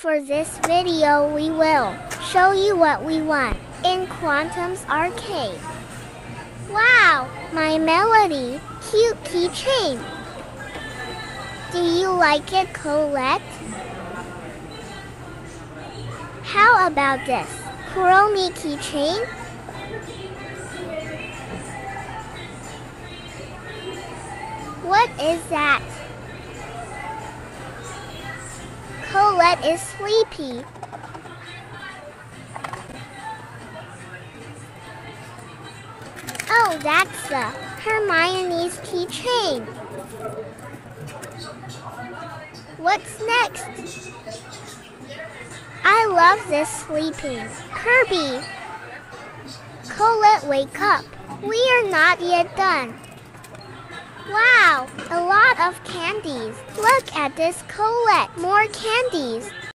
For this video we will show you what we won in Quantum's arcade. Wow, my Melody, cute keychain. Do you like it, Colette? How about this Chromie keychain? What is that? Colette is sleepy. Oh, that's the Hermione's keychain. What's next? I love this sleeping Kirby. Colette, wake up. We are not yet done. Wow, a lot of candies. Look at this, Colette. More candies.